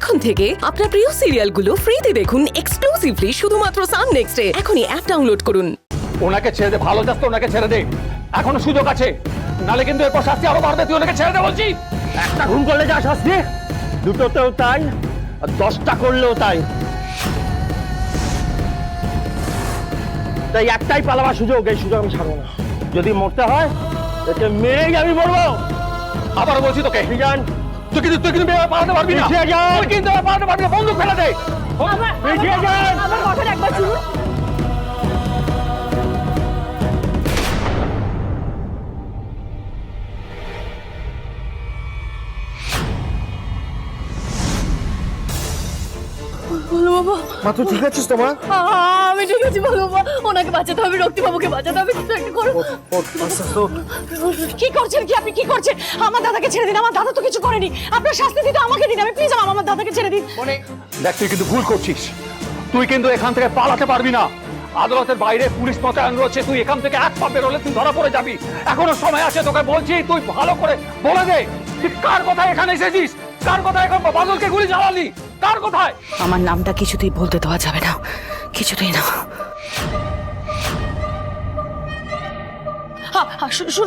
এখন থেকে আপনার প্রিয় সিরিয়ালগুলো ফ্রিতে দেখুন এক্সক্লুসিভলি শুধুমাত্র সান নেক্সটে। এখনই অ্যাপ ডাউনলোড করুন। ওনাকে ছেড়ে দে, ভালো যাচ্ছে ওনাকে ছেড়ে দে, এখনো সুযোগ আছে, নালে কিন্তু এরপর শাস্তি আরো বাড়বে। তুই ওনাকে ছেড়ে দে বলছি। একটা খুন করলে যা শাস্তি, দুটোতেও তাই, আর 10টা করলেও তাই। তাই একটাই পালাবার সুযোগ, এই সুযোগ আমি ছাড়বো না। যদি মরতে হয় একে মেরেই আমি মরবো। আবারও বলছি তোকে, জান তুই কিন্তু পালাতে পারবি না। তুই কিন্তু পালাতে পারবি না, বন্দুক ফেলে দে। আমার কথাটা একবার শুনুন। বলো বাবা, মা তুই ঠিক আছিস তো মা? আমি ঠিক আছি। বলো বাবা, ওনাকে বাঁচাতে হবে, রক্তি বাবুকে বাঁচাতে হবে, কিছু একটা করো। কি করছেন কি আপনি, কি করছেন? আমার দাদাকে ছেড়ে দিন, আমার দাদা তো কিছু করেনি। আপনার শাস্তি দিতে আমাকে দিন, আমি প্লিজ আমার দাদাকে ছেড়ে দিন। দেখ তুই কিন্তু ভুল করছিস, তুই কিন্তু এখান থেকে পালাতে পারবি না। আদালতের বাইরে পুলিশ মোতায়েন রয়েছে, তুই এখান থেকে এক পা বেরোলে তুই ধরা পড়ে যাবি। এখনো সময় আছে, তোকে বলছি তুই ভালো করে বলে দে তুই কার কথায় এখানে এসেছিস, কার কথায় এখন বাদলকে গুলি চালালি, কার কথায়? আমার নামটা কিছুতেই বলতে দেওয়া যাবে না, কিছুতেই না।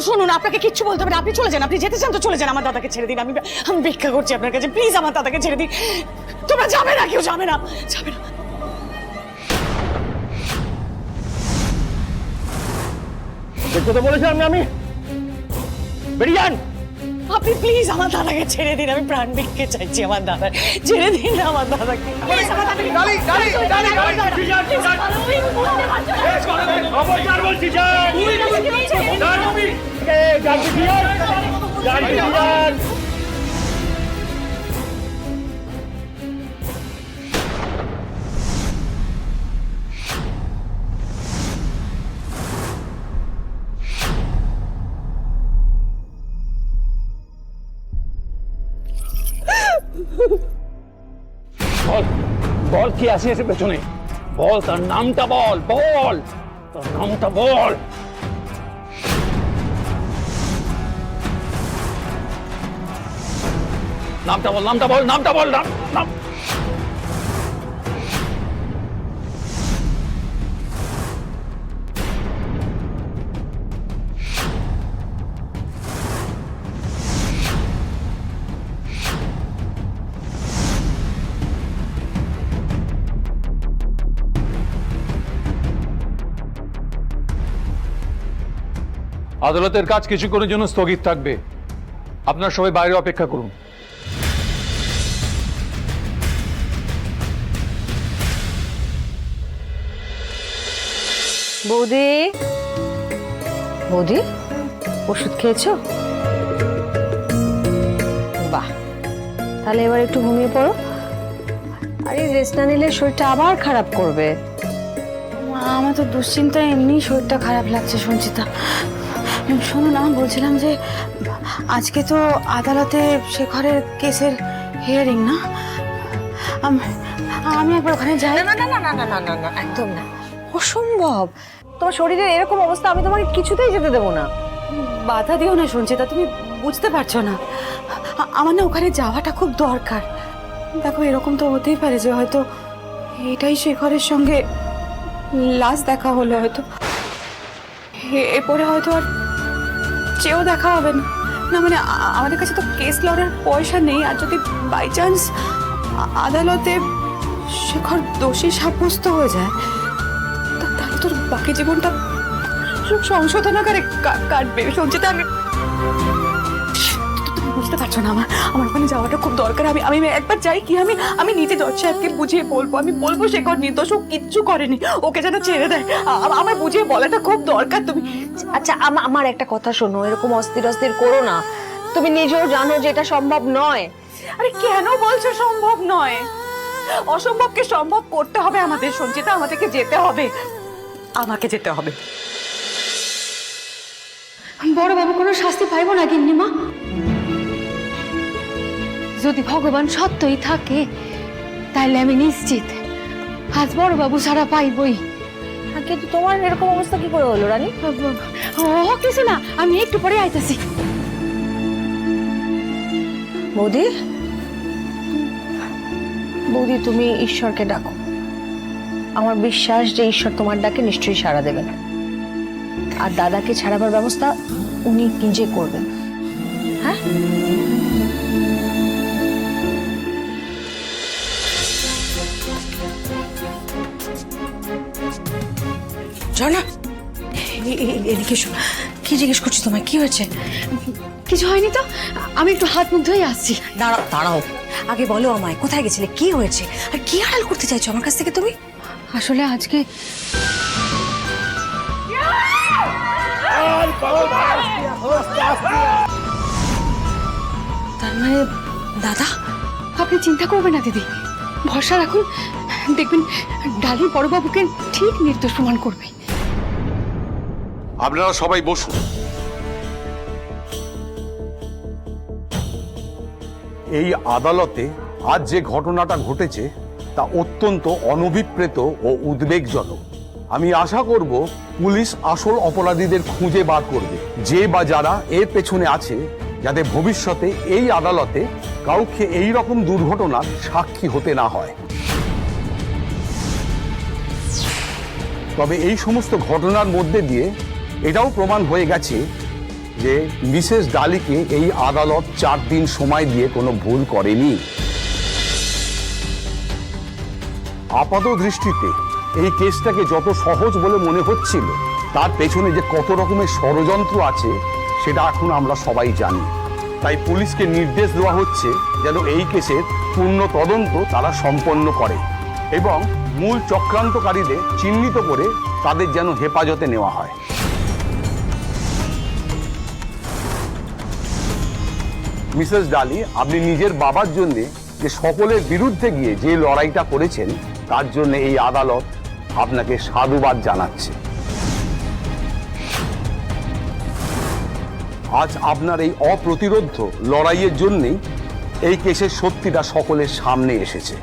শুনুন, আপনাকে কিচ্ছু বলতে হবে না, আপনি চলে যান, আপনি যেতে চান তো চলে যান, আমার দাদাকে ছেড়ে দিন। আমি ভিক্ষা করছি আপনার কাছে, প্লিজ আমার দাদাকে ছেড়ে দিন। তোমরা যাবে না, কেউ যাবে না, যাবে না। দেখতে তো বলেছিলাম না আমি, বেরিয়ে যান। আপনি প্লিজ আমার দাদাকে ছেড়ে দিন, আমি প্রাণ ভিক্ষে চাইছি, আমার দাদা ছেড়ে দিন না আমার দাদাকে। বল বল কি আছে এসে পেছনে, বল তার নামটা বল, বল তার নামটা বল। নামটা বল, নামটা বল, নামটা বল, নাম। আদালতের কাজ কিছুক্ষণের জন্য স্থগিত থাকবে, আপনারা সবাই বাইরে অপেক্ষা করুন। বৌদি, বৌদি ওষুধ খেয়েছো? বাহ, তাহলে এবার একটু ঘুমিয়ে পড়ো। আরে রেস্ট না নিলে শরীরটা আবার খারাপ করবে। আমার তো দুশ্চিন্তায় এমনি শরীরটা খারাপ লাগছে সঞ্চিতা। শোনো না, বলছিলাম যে আজকে তো আদালতে শেখরের কেসের হিয়ারিং না, আমি একবার ওখানে যাই। না না না না না না না না, একদম না, অসম্ভব। তোমার শরীরের এরকম অবস্থা, আমি তোমাকে কিছুতেই যেতে দেবো না। বাধা দিও না সঞ্চিতা, তুমি বুঝতে পারছো না। আমার না ওখানে যাওয়াটা খুব দরকার। দেখো, এরকম তো হতেই পারে যে হয়তো এটাই শেখরের সঙ্গে লাস্ট দেখা হলো, হয়তো এরপরে হয়তো আর চেয়েও দেখা হবে না। না মানে আমাদের কাছে তো কেস লড়ার পয়সা নেই, আর যদি বাই চান্স আদালতে শেখর দোষী সাব্যস্ত হয়ে যায় তাহলে তোর বাকি জীবনটা সংশোধনাগারে কাটবে সঞ্চিতা। আমি তুমি বুঝতে পারছো না, আমার ওখানে যাওয়াটা খুব দরকার। আমি একবার যাই কি, আমি নিজে জজ সাহেবকে বুঝিয়ে বলবো, আমি বলবো শেখর নির্দোষ, ও কিচ্ছু করেনি, ওকে যেন ছেড়ে দেয়। আমার বুঝিয়ে বলাটা খুব দরকার। তুমি আচ্ছা আমার একটা কথা শোনো, এরকম অস্থির অস্থির করো না। তুমি নিজেও জানো যে এটা সম্ভব নয়। আরে কেন বলছো সম্ভব নয়? অসম্ভবকে সম্ভব করতে হবে আমাদের সঞ্চিতা, আমাদেরকে যেতে হবে, আমাকে যেতে হবে। বড় বাবু কোনো শাস্তি পাইব না গিন্নিমা? যদি ভগবান সত্যই থাকে তাহলে আমি নিশ্চিত আজ বড় বাবু ছাড়া পাইবই। কিন্তু তোমার এরকম অবস্থা কি করে হলো রানী? ও কিছু না, আমি একটু পরে আইতাছি। বৌদি বৌদি তুমি ঈশ্বরকে ডাকো, আমার বিশ্বাস যে ঈশ্বর তোমার ডাকে নিশ্চয়ই সাড়া দেবেন, আর দাদাকে ছাড়াবার ব্যবস্থা উনি নিজে করবেন। হ্যাঁ, ঝর্ণা এদিকে এসো। কি জিজ্ঞেস করছি তোমায়, কি হয়েছে? কিছু হয়নি তো, আমি একটু হাত মুখ ধুয়ে আসছি। দাঁড়াও দাঁড়াও, আগে বলো আমায় কোথায় গেছিলে, কি হয়েছে, আর কি আড়াল করতে চাইছো আমার কাছ থেকে তুমি? আসলে আজকে তার মানে দাদা? আপনি চিন্তা করবেন না দিদি, ভরসা রাখুন, দেখবেন ডালি বড়বাবুকে ঠিক নির্দোষ প্রমাণ করবে। আপনারা সবাই বসুন। এই আদালতে আজ যে ঘটনাটা ঘটেছে তা অত্যন্ত অনভিপ্রেত ও উদ্বেগজনক। আমি আশা করব পুলিশ আসল অপরাধীদের খুঁজে বার করবে, যে বা যারা এর পেছনে আছে, যাতে ভবিষ্যতে এই আদালতে কাউকে এই রকম দুর্ঘটনার সাক্ষী হতে না হয়। তবে এই সমস্ত ঘটনার মধ্যে দিয়ে এটাও প্রমাণ হয়ে গেছে যে মিসেস ডালিকে এই আদালত 4 দিন সময় দিয়ে কোনো ভুল করেনি। আপাত দৃষ্টিতে এই কেসটাকে যত সহজ বলে মনে হচ্ছিল, তার পেছনে যে কত রকমের ষড়যন্ত্র আছে সেটা এখন আমরা সবাই জানি। তাই পুলিশকে নির্দেশ দেওয়া হচ্ছে যেন এই কেসের পূর্ণ তদন্ত তারা সম্পন্ন করে এবং মূল চক্রান্তকারীদের চিহ্নিত করে তাদের যেন হেফাজতে নেওয়া হয়। মিসেস ডালি, আপনি নিজের বাবার জন্য যে সকলের বিরুদ্ধে গিয়ে যে লড়াইটা করেছেন, তার জন্য এই আদালত আপনাকে সাধুবাদ জানাচ্ছে। আজ আপনার এই অপ্রতিরোধ লড়াইয়ের জন্যই এই কেসের সত্যিটা সকলের সামনে এসেছে।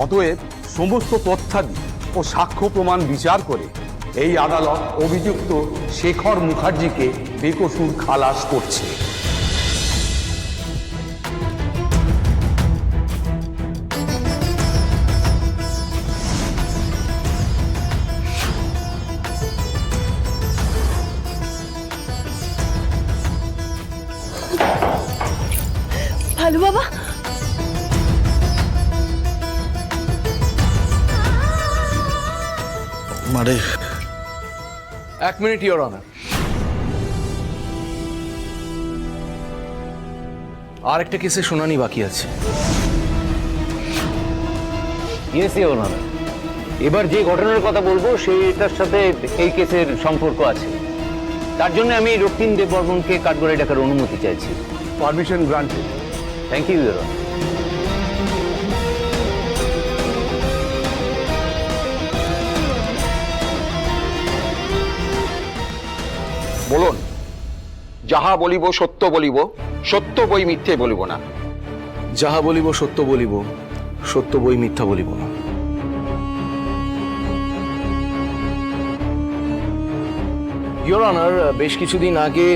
অতএব সমস্ত তথ্যাদি ও সাক্ষ্য প্রমাণ বিচার করে এই আদালত অভিযুক্ত শেখর মুখার্জিকে বেকসুর খালাস করছে। ভালো বাবা, মানে 1 মিনিট, ইওর অনার। আর একটা কেসে শুনানি বাকি আছে। ইয়েস ইওর অনার, এবার যে ঘটনার কথা বলবো সেটার সাথে এই কেসের সম্পর্ক আছে। তার জন্য আমি রক্তিম দেববর্মনকে কাঠগড়ায় ডাকার অনুমতি চাইছি। Permission granted. Thank you your honour. বলুন। যাহা বলিব সত্য বলিব, সত্য বই মিথ্যে বলিব না। যাহা বলিব সত্য বলিব, সত্য বই মিথ্যা বলিব না। ইওর অনার, বেশ কিছুদিন আগে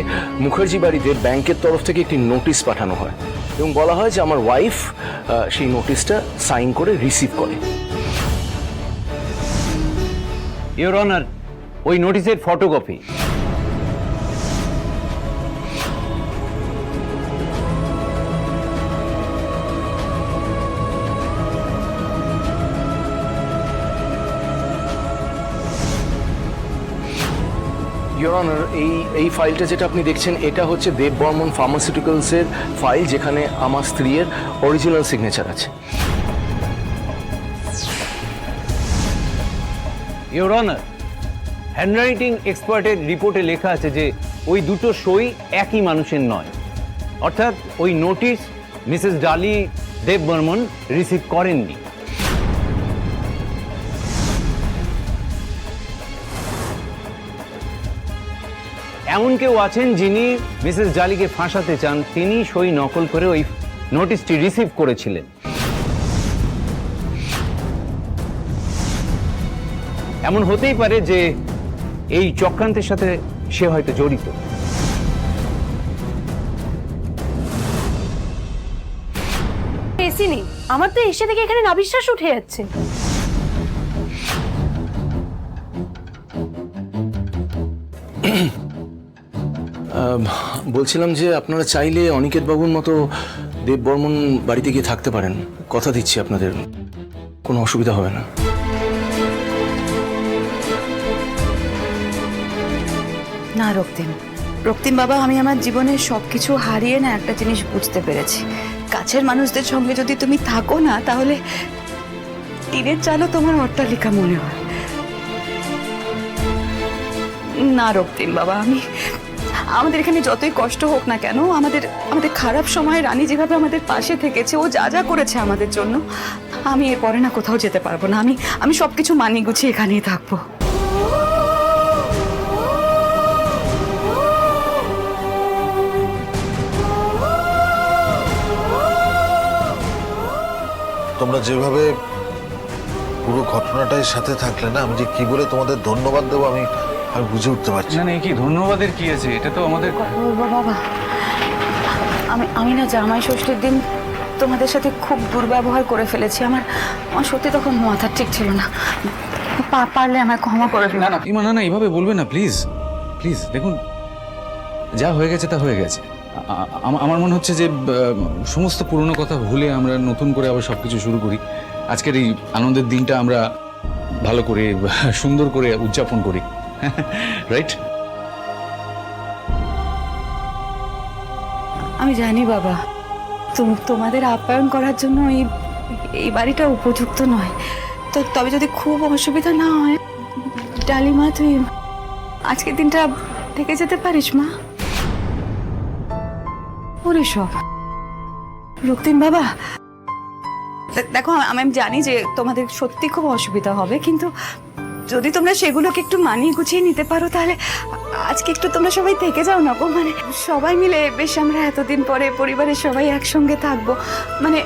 মুখার্জি বাড়িতে ব্যাংকের তরফ থেকে একটি নোটিশ পাঠানো হয় এবং বলা হয় যে আমার ওয়াইফ সেই নোটিশটা সাইন করে রিসিভ করে। ইওর অনার, ওই নোটিশের ফটোকপি। ইওর অনার, এই ফাইলটা যেটা আপনি দেখছেন, এটা হচ্ছে দেববর্মন ফার্মাসিউটিক্যালসের ফাইল, যেখানে আমার স্ত্রীর অরিজিনাল সিগনেচার আছে। ইওর অনার, হ্যান্ডরাইটিং এক্সপার্টের রিপোর্টে লেখা আছে যে ওই দুটো সই একই মানুষের নয়, অর্থাৎ ওই নোটিশ মিসেস ডালি দেববর্মন রিসিভ করেননি। এমন কেউ আছেন যিনি মিসেস ডালিকে ফাঁসাতে চান, তিনি সই নকল করে ওই নোটিশটি রিসিভ করেছিলেন। এমন হতেই পারে যে এই চক্রান্তের সাথে সে হয়তো জড়িত। এসিনি, আমার তো এসে থেকে এখানে নাবিশ্বাস উঠে যাচ্ছে। বলছিলাম যে আপনারা চাইলে অনিকেত বাবুর মতো দেব বর্মন বাড়িতে গিয়ে থাকতে পারেন, কথা দিচ্ছি আপনাদের কোনো অসুবিধা হবে না। না রক্তিম, রক্তিম বাবা, আমি আমার জীবনের সবকিছু হারিয়ে না একটা জিনিস বুঝতে পেরেছি, কাছের মানুষদের সঙ্গে যদি তুমি থাকো না তাহলে টিনের চালও তোমার অট্টালিকা মনে হয়। না রক্তিম বাবা, আমাদের এখানে যতই কষ্ট হোক না কেন, আমাদের খারাপ সময়ে রানী যেভাবে আমাদের পাশে থেকেছে, ও যা যা করেছে আমাদের জন্য, আমি এরপরে না কোথাও যেতে পারবো না। আমি সবকিছু মানিয়ে গুছিয়ে এখানেই থাকবো। তোমরা যেভাবে পুরো ঘটনাটার সাথে থাকলে না, আমি যে কি বলে তোমাদের ধন্যবাদ দেবো আমি বুঝে উঠতে পারছি না না, কি ধন্যবাদের কি আছে, এটা তো আমাদের। বাবা, আমি না জামাই ষষ্ঠীর দিন তোমাদের সাথে খুব দুর্ব্যবহার করে ফেলেছি। আমার সত্যি তখন মাথা ঠিক ছিল না, পারলে আমায় ক্ষমা করে দিন। না না ইমা, না না এভাবে বলবে না, প্লিজ প্লিজ। দেখুন, যা হয়ে গেছে তা হয়ে গেছে। আমার মনে হচ্ছে যে সমস্ত পুরনো কথা ভুলে আমরা নতুন করে আবার সবকিছু শুরু করি। আজকের এই আনন্দের দিনটা আমরা ভালো করে সুন্দর করে উদযাপন করি, রাইট? আমি জানি বাবা, তোমাদের আপ্যায়ন করার জন্য এই বাড়িটা উপযুক্ত নয়, তো তবে যদি খুব অসুবিধা না হয়, ডালিমা তুই আজকের দিনটা থেকে যেতে পারিস মা। ওরে সব রক্তিম বাবা, দেখো আমি জানি যে তোমাদের সত্যি খুব অসুবিধা হবে, কিন্তু যদি তোমরা সেগুলোকে একটু মানিয়ে গুছিয়ে নিতে পারো তাহলে আজকে একটু তোমরা সবাই থেকে যাও না গো। মানে সবাই মিলে বেশ আমরা এতদিন পরে পরিবারের সবাই একসঙ্গে থাকবো, মানে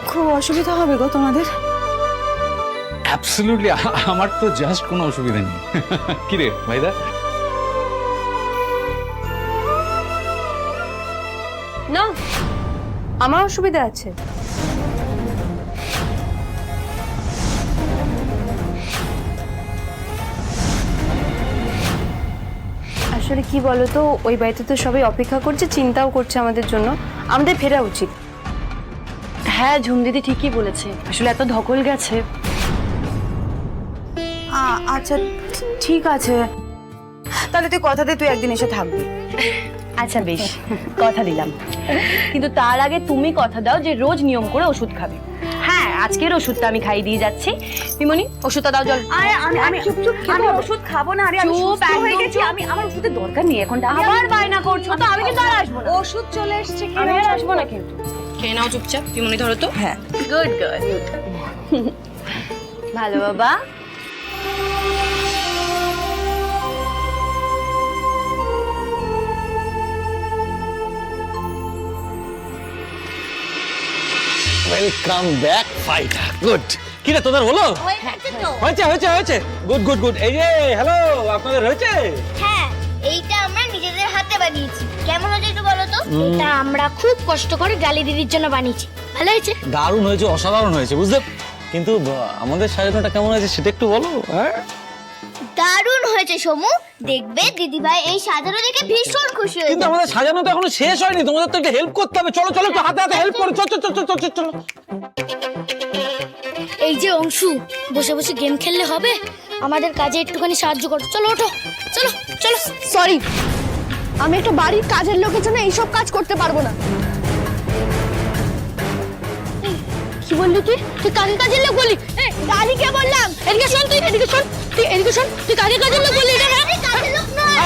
খুব অসুবিধা হবে গো তোমাদের। অ্যাবসলিউটলি, আমার তো জাস্ট কোনো অসুবিধা নেই। কি রে ভাইদা? না, আমার অসুবিধা আছে। আসলে কি বলতো, ওই বাড়িতে তো সবাই অপেক্ষা করছে, চিন্তাও করছে আমাদের জন্য, আমাদের ফেরা উচিত। হ্যাঁ, ঝুম দিদি ঠিকই বলেছে, আসলে এত ধকল গেছে। আচ্ছা ঠিক আছে, তাহলে তুই কথা দে তুই একদিন এসে থাকবি। আচ্ছা বেশ, কথা দিলাম, কিন্তু তার আগে তুমি কথা দাও যে রোজ নিয়ম করে ওষুধ খাবে। হ্যাঁ, আজকের ওষুধটা আমি খাইয়ে দিয়ে যাচ্ছি। মিমনি, ওষুধটা দাও জল। আমি ওষুধ খাবো না। আরে আমি সুস্থ হয়ে গেছি, আমার ওষুধের দরকার নেই এখন। আবার বায়না করছো তো, আমি কিন্তু আর আসবো না। ওষুধ চলে এসেছে, আমি আর আসবো না কিন্তু। খেয়ে নাও চুপচাপ। মিমনি ধরো তো। হ্যাঁ, গুড গুড। ভালো বাবা। Welcome back fighter. গুড। কি রে, তোদের হলো? হয়েছে হয়েছে হয়েছে, গুড গুড গুড। এই যে হ্যালো, আপনাদের হয়েছে? হ্যাঁ, এইটা আমরা নিজেদের হাতে বানিয়েছি। কেমন হয়েছে একটু বলো তো? এটা আমরা খুব কষ্ট করে গালি দিদির জন্য বানিয়েছি। ভালো হয়েছে? দারুণ হয়েছে, অসাধারণ হয়েছে, বুঝলে? কিন্তু আমাদের সাজানোটা কেমন হয়েছে সেটা একটু বলো। হ্যাঁ, দারুণ হয়েছে সমু। দেখবে দিদি ভাই এই সাজানো দেখে ভীষণ খুশি হয়েছে। কিন্তু আমাদের সাজানো তো এখনো শেষ হয়নি, তোমাদের তো একটু হেল্প করতে হবে। চলো চলো, একটু হাতে হাতে হেল্প করো। চলো চলো চলো চলো চলো। এই যে অংশু, বসে বসে গেম খেললে হবে? আমাদের কাজে একটুখানি সাহায্য করো। চলো ওঠো, চলো চলো। সরি, আমি একটা বাড়ির কাজের লোকের জন্য এইসব কাজ করতে পারবো না। কি বললি তুই? তুই কাকে কাজের লোক বললি? দাদিকে বললাম। এদিকে শোন, তুই এদিকে শোন, তুই এদিকে শোন, তুই কাকে কাজের লোক বললি? কাজের লোক নয়।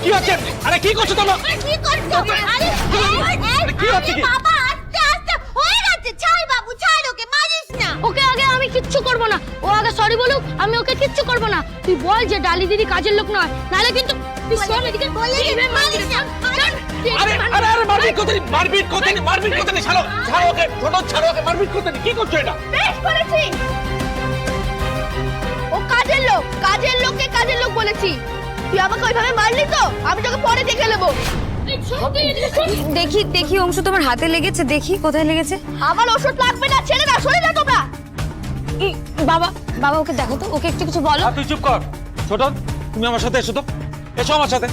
কি হচ্ছে? আরে কি করছো তোমরা? কি করছো? আরে কি হচ্ছে কি? বাবা, আস্তে আস্তে হয়ে গেছে। ছাড় বাবু, ছাড়, ওকে মারিস না। ওকে আগে আমি কিচ্ছু করব না। ও আগে সরি বলুক, আমি ওকে কিচ্ছু করব না। তুই বল যে ডালি দিদি কাজের লোক নয়, নালে কিন্তু তুই শোন এদিকে বলে দিবি মারিস না। আরে আরে আরে, মারপিট করতে নেই, মারপিট করতে নেই, মারপিট করতে নেই। ছাড়ো ছাড়ো ওকে, ছোট ছাড়ো ওকে, মারপিট করতে নেই। কি করছো এটা? বেশ বলেছি। ও কাজের লোক, কাজের লোককে কাজের লোক বলেছি। তুই আমাকে ওইভাবে মারলি তো, আমি তোকে পরে দেখে নেবো। দেখি দেখি অংশ তোমার হাতে লেগেছে, দেখি কোথায় লেগেছে। আমার ওষুধ লাগবে না, ছেড়ে দাও, সরে যাও তোমরা। বাবা বাবা ওকে দেখো তো, ওকে একটু কিছু বলো। তুই চুপ কর। ছোট, তুমি আমার সাথে এসো তো, এসো আমার সাথে।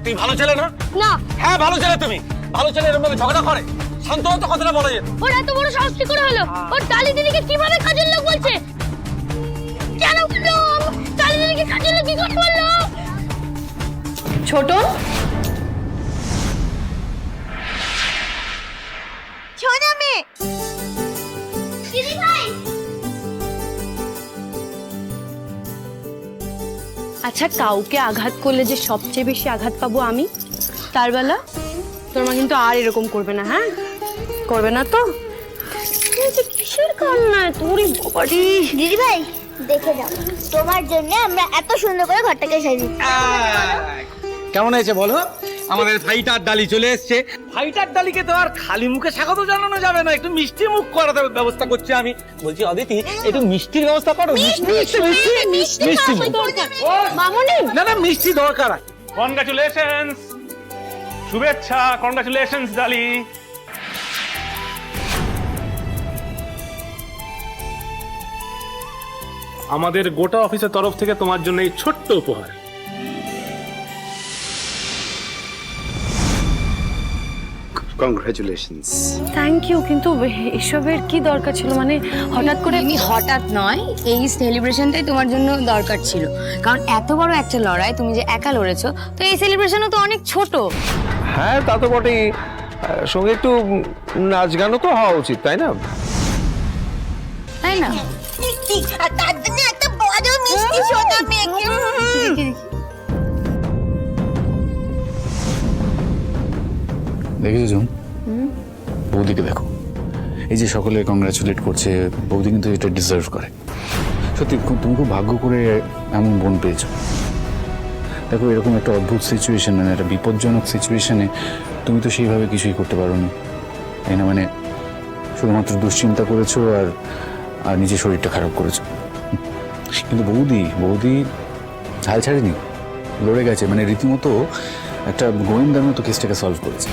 তুমি ভালো ছেলে না? না, হ্যাঁ ভালো ছেলে তুমি। ভালো ছেলে এরকম ভাবে ঝগড়া করে? শান্ত হতো কথাটা বলা যেত। ওর এত বড় সাহস কি করে হলো? ওর ডালি দিদিকে কিভাবে কাজের লোক বলছে? কেন বললো? ডালি দিদিকে কাজের লোক কি করে বললো? ছোট, ছোনা মেয়ে, দিদি ভাই। আচ্ছা কাউকে আঘাত করলে যে সবচেয়ে বেশি আঘাত পাবো আমি, তার বেলা তোর মা কিন্তু আর এরকম করবে না, হ্যাঁ? করবে না তো? কিসের কান্না তোরই বাড়ি? দিদি ভাই দেখে যাও, তোমার জন্য আমরা এত সুন্দর করে ঘরটাকে সাজিয়েছি। কেমন হয়েছে বলো? আমাদের ফাইটার ডালি চলে এসছে। ফাইটার ডালিকে তো আর খালি মুখে স্বাগত জানানো যাবে না, একটু মিষ্টি মুখ করাতে ব্যবস্থা করছি আমি। বলছি অদিতি, একটু মিষ্টির ব্যবস্থা করো। মিষ্টি মামুনি, না না, মিষ্টি দরকার। কনগ্রাচুলেশনস, শুভেচ্ছা, কনগ্রাচুলেশনস ডালি। আমাদের গোটা অফিসের তরফ থেকে তোমার জন্য এই ছোট্ট উপহার। কংগ্রাচুলেশনস। থ্যাংক ইউ, কিন্তু এসবের কি দরকার ছিল? মানে হঠাৎ করে? হঠাৎ নয়, এই সেলিব্রেশনটাই তোমার জন্য দরকার ছিল, কারণ এত বড় একটা লড়াই তুমি যে একা লড়েছো, তো এই সেলিব্রেশনও তো অনেক ছোট। হ্যাঁ তা তো বটেই, সঙ্গে একটু নাচ গানও তো হওয়া উচিত, তাই না? তাই না? আর তার জন্য একটা বড় মিষ্টি সোনা মেয়েকে। দেখেছো ঝুম, বৌদিকে দেখো, এই যে সকলে কংগ্রাচুলেট করছে, বৌদি কিন্তু এটা ডিজার্ভ করে। সত্যি তুমি খুব ভাগ্য করে এমন বোন পেয়েছো। দেখো এরকম একটা অদ্ভুত সিচুয়েশন, মানে একটা বিপজ্জনক সিচুয়েশনে তুমি তো সেইভাবে কিছুই করতে পারো না, তাই না? মানে শুধুমাত্র দুশ্চিন্তা করেছো আর আর নিজের শরীরটা খারাপ করেছো। কিন্তু বৌদি হাল ছাড়েনি, লড়ে গেছে, মানে রীতিমতো একটা গোয়েন্দার মতো কেসটাকে সলভ করেছে।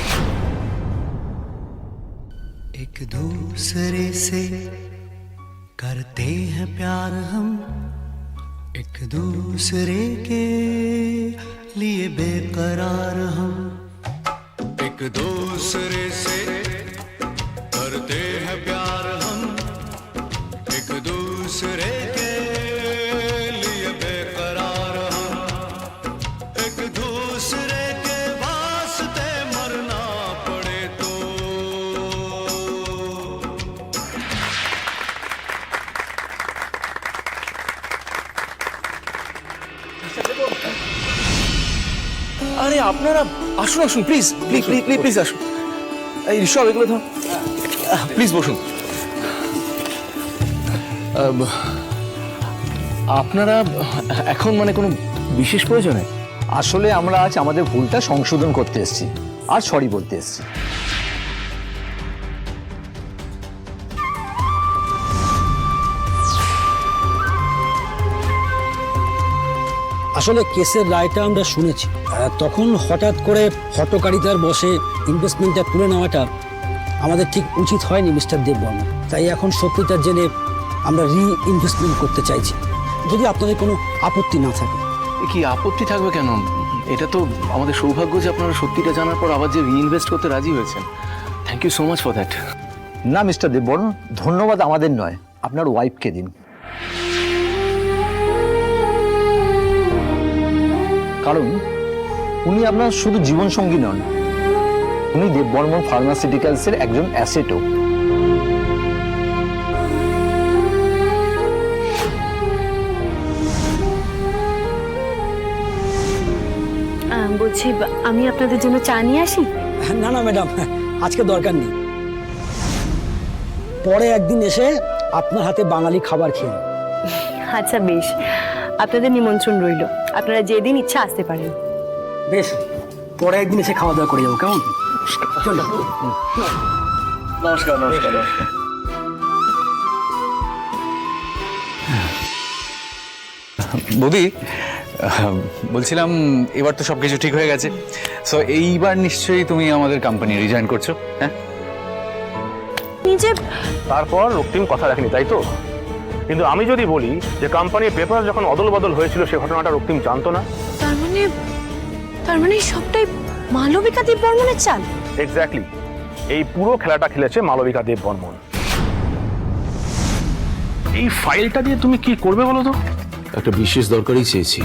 एक दूसरे से करते हैं प्यार हम, एक दूसरे के लिए बेकरार हम, एक दूसरे से करते हैं प्यार हम, एक दूसरे के लिए बेकरार हम, एक दूसरे के वास्ते मरना पड़े तो। আরে আপনারা আসুন আসুন, প্লিজ প্লিজ প্লিজ প্লিজ আসুন। এই ঋষভ, এগুলো ধরুন, প্লিজ বসুন। আপনারা এখন মানে কোনো বিশেষ প্রয়োজনে? আসলে আমরা আজ আমাদের ভুলটা সংশোধন করতে এসেছি আর সরি বলতে এসেছি। আসলে কেসের রায়টা আমরা শুনেছি, তখন হঠাৎ করে হটকারিতার বসে ইনভেস্টমেন্টটা তুলে নেওয়াটা আমাদের ঠিক উচিত হয়নি মিস্টার দেববর্মা। তাই এখন সত্যিটা জেনে আমরা ইনভেস্টমেন্ট করতে চাইছি, যদি আপনাদের কোনো আপত্তি না থাকে। কি আপত্তি থাকবে কেন? এটা তো আমাদের সৌভাগ্য যে আপনারা সত্যিটা জানার পর আবার যে রিইনভেস্ট করতে রাজি হয়েছেন। Thank you so much for that. না মিস্টার দেববর্মা, ধন্যবাদ আমাদের নয়, আপনার ওয়াইফকে দিন। কারণ উনি আপনার শুধু জীবনসঙ্গী নন, উনি দেববর্মা ফার্মাসিউটিক্যালসের একজন অ্যাসেটও। বলছি আমি আপনাদের জন্য চা নিয়ে আসি? না না ম্যাডাম, আজকে দরকার নেই, পরে একদিন এসে আপনার হাতে বাঙালি খাবার খেয়ে। আচ্ছা বেশ, আপনাদের নিমন্ত্রণ রইল, আপনারা যেদিন ইচ্ছা আসতে পারেন। বেশ, পরে একদিন এসে খাওয়া দাওয়া করে যাবো, কেমন? চলো। নমস্কার নমস্কার নমস্কার। বৌদি, বলছিলাম এবার তো সবকিছু ঠিক হয়ে গেছে, সো এইবার নিশ্চয়ই তুমি আমাদের কোম্পানি রিজাইন করছো, হ্যাঁ? নিজে তারপর রক্তিম কথা রাখেনি, তাই তো? কিন্তু আমি যদি বলি যে কোম্পানির পেপার যখন অদল বদল হয়েছিল সে ঘটনাটা রক্তিম জানতো না। তার মানে সবটাই মালবিকা দেব বর্মনের চাল। এক্স্যাক্টলি, এই পুরো খেলাটা খেলেছে মালবিকা দেব বর্মন। এই ফাইলটা দিয়ে তুমি কি করবে বলো তো? একটা বিশেষ দরকারই চেয়েছি।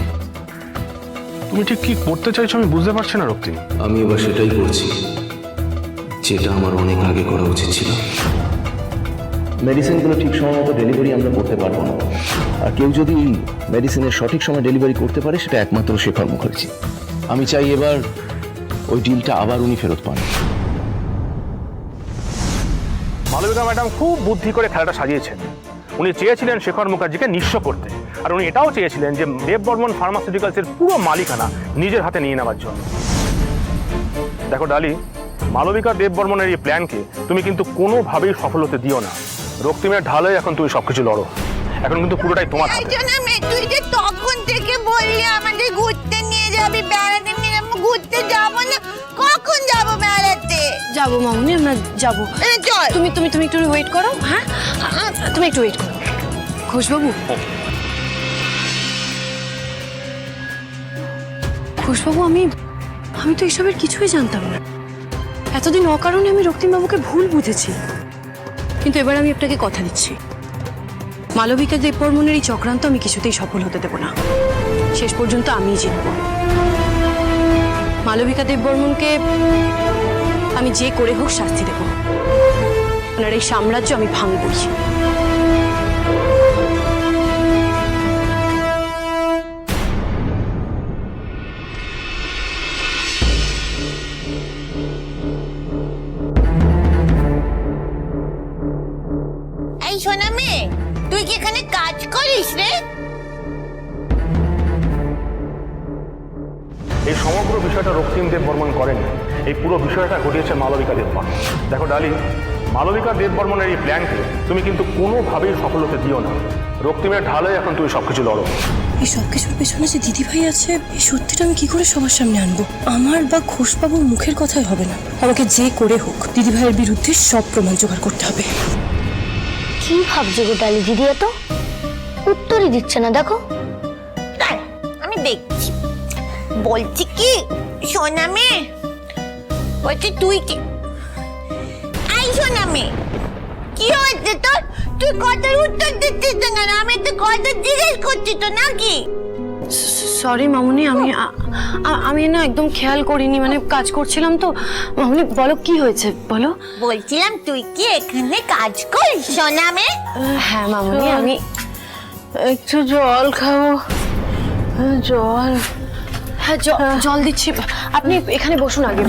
তুমি ঠিক কি করতে চাইছো আমি বুঝতে পারছি না রক্তিম। আমি এবার সেটাই করছি যেটা আমার অনেক আগে করা উচিত ছিল। মেডিসিনগুলো ঠিক সময় মতো ডেলিভারি আমরা করতে পারবো না, আর কেউ যদি মেডিসিনের সঠিক সময় ডেলিভারি করতে পারে সেটা একমাত্র শেখর মুখার্জি। আমি চাই এবার ওই ডিলটা আবার উনি ফেরত পান। মালবিকা ম্যাডাম খুব বুদ্ধি করে খেলাটা সাজিয়েছেন। উনি চেয়েছিলেন শেখর মুখার্জিকে নিঃস্ব করতে, আর উনি এটাও চেয়েছিলেন যে দেব বর্মন ফার্মাসিউটিক্যালসের পুরো মালিকানা নিজের হাতে নিয়ে নেওয়ার জন্য। দেখো ডালি, মালবিকা দেব বর্মনের এই প্ল্যানকে তুমি কিন্তু কোনোভাবেই সফল হতে দিও না। রক্তিমের ঢালে এখন তুমি সবকিছু লড়ো, এখন কিন্তু পুরোটাই তোমার হাতে। তুই যে তখন থেকে বললি আমাদের ঘুরতে নিয়ে যাবি, বেড়াতে নিয়ে যাবো, ঘুরতে যাবো না, কখন যাবো বেড়াতে? যাবো মামুনি, আমরা যাবো। চল। তুমি একটু ওয়েট করো। হ্যাঁ, তুমি একটু ওয়েট করো। ঘোষবাবু, আমি তো এসবের কিছুই জানতাম না। এতদিন অকারণে আমি রক্তিমবাবুকে ভুল বুঝেছি, কিন্তু এবার আমি আপনাকে কথা দিচ্ছি, মালবিকা দেব বর্মনের এই চক্রান্ত আমি কিছুতেই সফল হতে দেব না। শেষ পর্যন্ত আমিই জিতব। মালবিকা দেব বর্মনকে আমি যে করে হোক শাস্তি দেব। ওনার এই সাম্রাজ্য আমি ভাঙবই। এই সোনা মেয়ে, তুই কি এখানে কাজ করিস রে? এই সমগ্র বিষয়টা রক্তিম দেব বর্মন করেন, এই পুরো বিষয়টা ঘটিয়েছে মালবিকা দেব বর্মন। দেখো ডালি, মালবিকা দেব বর্মনের এই প্ল্যানকে তুমি কিন্তু কোনোভাবেই সফল হতে দিও না। রক্তিমের ঢালে এখন তুমি সবকিছু লড়ো। এই সব কিছুর পেছনে যে দিদিভাই আছে, এই সত্যিটা আমি কি করে সবার সামনে আনবো? আমার বা ঘোষবাবুর মুখের কথাই হবে না, আমাকে যে করে হোক দিদিভাইয়ের বিরুদ্ধে সব প্রমাণ জোগাড় করতে হবে। কি ভাবছো গো ডালি দিদি? এত উত্তরই দিচ্ছে না, দেখো। আমি দেখছি। বলছি কি সোনা মেয়ে, বলছি তুই কি? এই সোনা মেয়ে, কি হয়েছে তোর? তুই কথার উত্তর দিচ্ছিস না কেন? আমি তো কথা জিজ্ঞেস করছি তো, নাকি? সরি মামুনি, আমি না একদম খেয়াল করিনি, মানে কাজ করছিলাম তো। মামুনি বলো, কি হয়েছে বলো। বলছিলাম তুই কি এখানে কাজ করিস সোনা মেয়ে? হ্যাঁ মামুনি, আমি একটু জল খাবো। জল? হ্যাঁ, জল দিচ্ছি। আপনি এখানে বসুন আগে।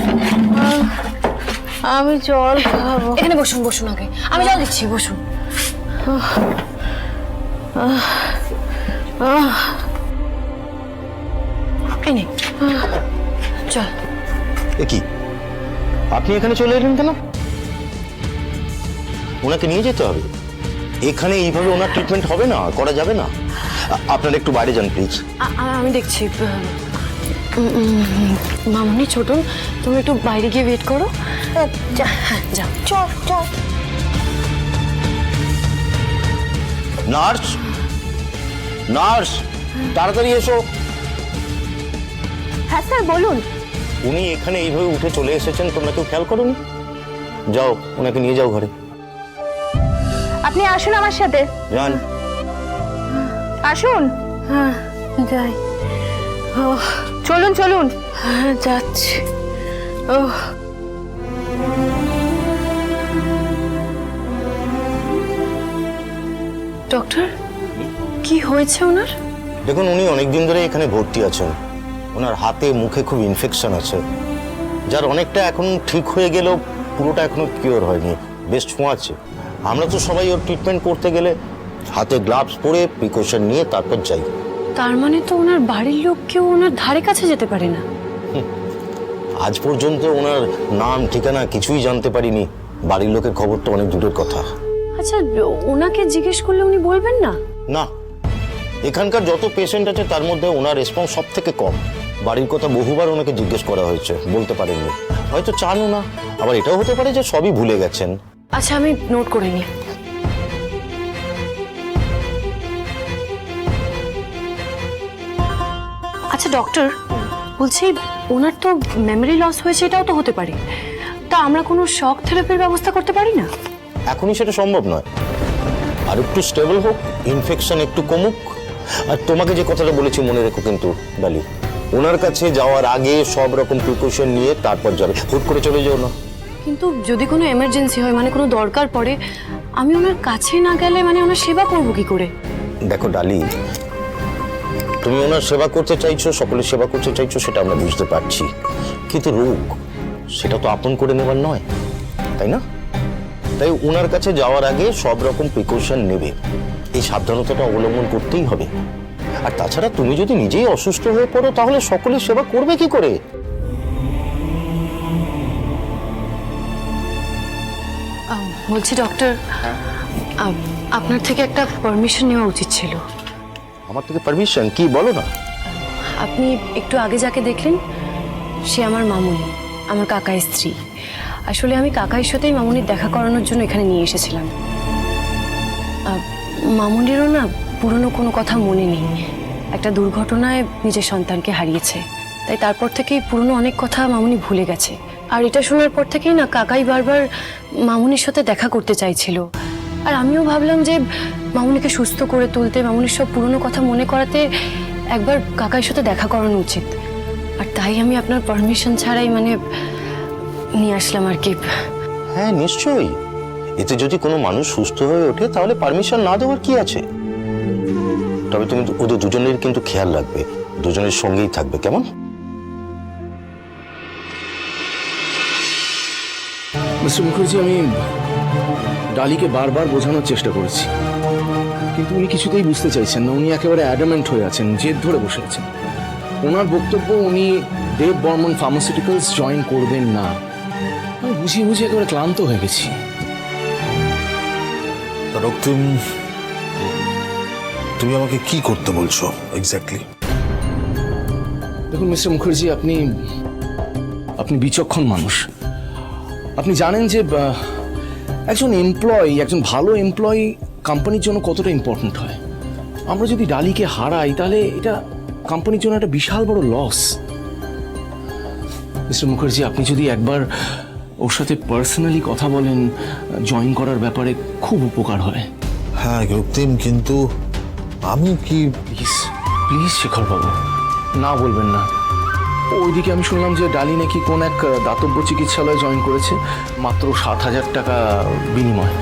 আমি জল খাবো। এখানে বসুন আগে, আমি জল দিচ্ছি, বসুন। এই নে, চল। কি আপনি এখানে চলে এলেন কেন? ওনাকে নিয়ে যেতে হবে। এখানে এইভাবে ওনার ট্রিটমেন্ট হবে না, করা যাবে না। আপনারা একটু বাইরে যান প্লিজ। আমি দেখছি। মামুনি, ছোটন, তুমি একটু বাইরে গিয়ে ওয়েট করো। হ্যাঁ, যাও। চল। নার্স, তাড়াতাড়ি এসো। হ্যাঁ স্যার, বলুন। উনি এখানে এইভাবে উঠে চলে এসেছেন, তোমরা কেউ খেয়াল করোনি? যাও, ওনাকে নিয়ে যাও ঘরে। আপনি আসুন আমার সাথে। যান। আসুন। হ্যাঁ, যাই। চলুন। হ্যাঁ, যাচ্ছি। ডক্টর, কি হয়েছে ওনার? দেখুন, উনি অনেকদিন ধরে এখানে ভর্তি আছেন। ওনার হাতে মুখে খুব ইনফেকশন আছে, যার অনেকটা এখন ঠিক হয়ে গেলেও পুরোটা এখনো কিওর হয়নি, বেশ ছোঁয়াচ্ছে। আমরা তো সবাই ওর ট্রিটমেন্ট করতে গেলে হাতে গ্লাভস পরে প্রিকশন নিয়ে তারপর যাই। তার মানে তো ওনার বাড়ির লোক কেউ ওনার ধারে কাছে যেতে পারে না? আজ পর্যন্ত ওনার নাম ঠিকানা কিছুই জানতে পারিনি। বাড়ির লোকের খবর তো অনেক দূরের কথা। আচ্ছা, ওনাকে জিজ্ঞেস করলে উনি বলবেন না? না, এখানকার যত পেশেন্ট আছে তার মধ্যে ওনার রেসপন্স সব থেকে কম। বাড়ির কথা বহুবার ওনাকে জিজ্ঞেস করা হয়েছে, বলতে পারেননি। হয়তো চানও না, আবার এটাও হতে পারে যে সবই ভুলে গেছেন। আচ্ছা, আমি নোট করে নিই। আচ্ছা ডক্টর, বলছি ওনার তো মেমরি লস হয়েছে, এটাও তো হতে পারে। তা আমরা কোনো শক থেরাপির ব্যবস্থা করতে পারি না? এখনই সেটা সম্ভব নয়, আর একটু স্টেবল হোক, ইনফেকশন একটু কমুক। আর তোমাকে যে কথাটা বলেছি মনে রেখো কিন্তু ডালি, ওনার কাছে যাওয়ার আগে সব রকম প্রিকশন নিয়ে তারপর যাবে, হুট করে চলে যাও না। কিন্তু যদি কোনো এমার্জেন্সি হয়, মানে কোনো দরকার পড়ে, আমি ওনার কাছে না গেলে মানে ওনার সেবা করবো কি করে? দেখো ডালি, তুমি ওনার সেবা করতে চাইছো, সকলের সেবা করতে চাইছো, সেটা আমরা বুঝতে পারছি, কিন্তু রোগ সেটা তো আপন করে নেবার নয়, তাই না? তাই ওনার কাছে যাওয়ার আগে সব রকম প্রিকশন নেবে, এই সাবধানতাটা অবলম্বন করতেই হবে। আর তাছাড়া তুমি যদি নিজেই অসুস্থ হয়ে পড়ো তাহলে সকলের সেবা করবে কি করে? বলছি ডক্টর, আপনার থেকে একটা পারমিশন নেওয়া উচিত ছিল। আমার থেকে পারমিশন? কি বলো না। আপনি একটু আগে যাকে দেখলেন সে আমার মামুনি, আমার কাকার স্ত্রী। আসলে আমি কাকার সাথেই মামুনির দেখা করানোর জন্য এখানে নিয়ে এসেছিলাম। মামুনিরও না পুরনো কোনো কথা মনে নেই, একটা দুর্ঘটনায় নিজের সন্তানকে হারিয়েছে, তাই তারপর থেকেই পুরনো অনেক কথা মামুনি ভুলে গেছে। আর এটা শোনার পর থেকেই না কাকাই বারবার মামুনির সাথে দেখা করতে চাইছিল। আর আমিও ভাবলাম যে মামুনিকে সুস্থ করে তুলতে, মামুনির সব পুরনো কথা মনে করাতে একবার কাকার সাথে দেখা করানো উচিত। আর তাই আমি আপনার পারমিশন ছাড়াই মানে নিয়ে আসলাম আর কি। হ্যাঁ নিশ্চয়ই, এতে যদি কোনো মানুষ সুস্থ হয়ে ওঠে তাহলে পারমিশন না দেওয়ার কি আছে। তবে তুমি ওদের দুজনের কিন্তু খেয়াল রাখবে, দুজনের সঙ্গেই থাকবে, কেমন? মিস্টার মুখার্জি, আমি ডালিকে বারবার বোঝানোর চেষ্টা করেছি, কিন্তু উনি কিছুতেই বুঝতে চাইছেন না। উনি একেবারে অ্যাডামেন্ট হয়ে আছেন, জেদ ধরে বসে আছেন। ওনার বক্তব্য উনি দেব বর্মন ফার্মাসিউটিক্যালস জয়েন করবেন না। আমি বুঝিয়ে বুঝিয়ে একেবারে ক্লান্ত হয়ে গেছি। রক্তিম, তুমি আমাকে কি করতে বলছো এক্স্যাক্টলি? দেখুন মিস্টার মুখার্জি, আপনি বিচক্ষণ মানুষ। আপনি জানেন যে একজন এমপ্লয়ি, একজন ভালো এমপ্লয়ি কোম্পানির জন্য কতটা ইম্পর্ট্যান্ট হয়। আমরা যদি ডালিকে হারাই তাহলে এটা কোম্পানির জন্য একটা বিশাল বড় লস। মিস্টার মুখার্জি, আপনি যদি একবার ওর সাথে পার্সোনালি কথা বলেন জয়েন করার ব্যাপারে, খুব উপকার হয়। হ্যাঁ রক্তিম, কিন্তু আমি কি? প্লিজ প্লিজ শেখর বাবু, না বলবেন না। ওইদিকে আমি শুনলাম যে ডালি নাকি কোন এক দাতব্য চিকিৎসালয়ে জয়েন করেছে, মাত্র 7,000 টাকা বিনিময়।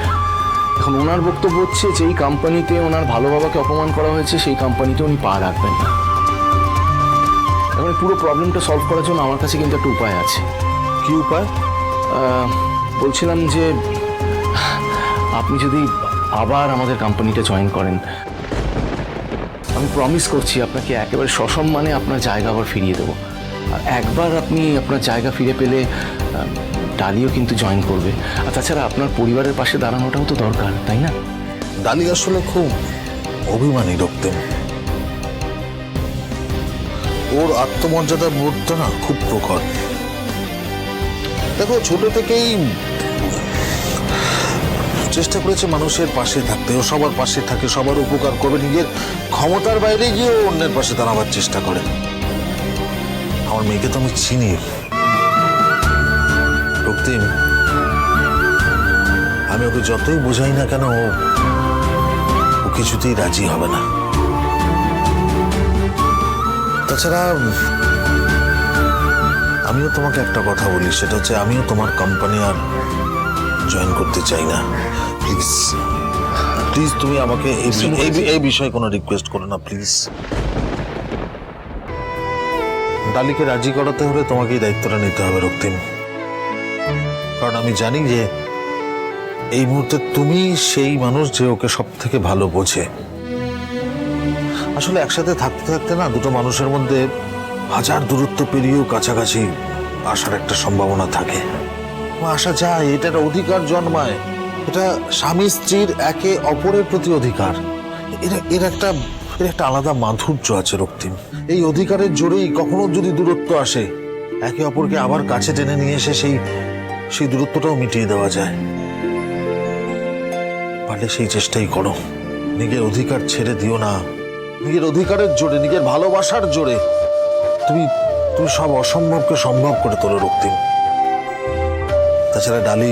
এখন ওনার বক্তব্য হচ্ছে যেই কোম্পানিতে ওনার ভালো বাবাকে অপমান করা হয়েছে সেই কোম্পানিতে উনি পা রাখবেন না। এখন পুরো প্রবলেমটা সলভ করার জন্য আমার কাছে কিন্তু একটা উপায় আছে। কি উপায়? বলছিলাম যে আপনি যদি আবার আমাদের কোম্পানিটা জয়েন করেন, আমি প্রমিস করছি আপনাকে একেবারে সসম্মানে আপনার জায়গা আবার ফিরিয়ে দেবো। আর একবার আপনি আপনার জায়গা ফিরে পেলে ডালিও কিন্তু জয়েন করবে। আর তাছাড়া আপনার পরিবারের পাশে দাঁড়ানোটাও তো দরকার, তাই না? ডালি আসলে খুব অভিমানী রক্তিম, ওর আত্মমর্যাদার বোধটা না খুব প্রখর। দেখো, ছোট থেকেই চেষ্টা করেছে মানুষের পাশে থাকতে, ও সবার পাশে থাকে, সবার উপকার করবে, নিজের ক্ষমতার বাইরে গিয়ে অন্যের পাশে দাঁড়াবার চেষ্টা করে। আমার মেয়েকে তো আমি চিনি রক্তিম, আমি ওকে যতই বোঝাই না কেন ও কিছুতেই রাজি হবে না। তাছাড়া আমিও তোমাকে একটা কথা বলি, সেটা হচ্ছে আমিও তোমার কোম্পানি আর জয়েন করতে চাই না। প্লিজ প্লিজ তুমি আমাকে এই বিষয়ে কোনো রিকোয়েস্ট করো না প্লিজ। ডালিকে রাজি করাতে হলে তোমাকে এই দায়িত্বটা নিতে হবে রক্তিম, কারণ আমি জানি যে এই মুহূর্তে তুমি সেই মানুষ যে ওকে সব থেকে ভালো বোঝে। আসলে একসাথে থাকতে থাকতে না দুটো মানুষের মধ্যে হাজার দূরত্ব পেরিয়েও কাছাকাছি আসার একটা সম্ভাবনা থাকে। আসা যায়, এটা একটা অধিকার জন্মায়, এটা স্বামী স্ত্রীর একে অপরের প্রতি অধিকার, এর একটা এর একটা আলাদা মাধুর্য আছে রক্তিম। এই অধিকারের জোরেই কখনো যদি দূরত্ব আসে, একে অপরকে আবার কাছে টেনে নিয়ে এসে সেই দূরত্বটাও মিটিয়ে দেওয়া যায়। পারলে সেই চেষ্টাই করো। নিজের অধিকার ছেড়ে দিও না। নিজের অধিকারের জোরে, নিজের ভালোবাসার জোরে তুমি সব অসম্ভবকে সম্ভব করে তোলো রক্তিম। তাছাড়া ডালি,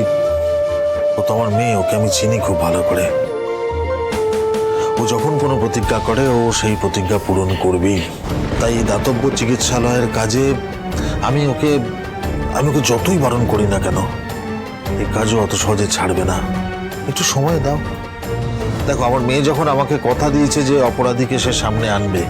ও তো আমার মেয়ে, ওকে আমি চিনি খুব ভালো করে। ও যখন কোনো প্রতিজ্ঞা করে ও সেই প্রতিজ্ঞা পূরণ করবেই। তাই এই দাতব্য চিকিৎসালয়ের কাজে আমি ওকে যতই বারণ করি না কেন, এই কাজও অত সহজে ছাড়বে না। একটু সময় দাও। দেখো, আমার মেয়ে যখন আমাকে কথা দিয়েছে যে অপরাধীকে সে সামনে আনবে,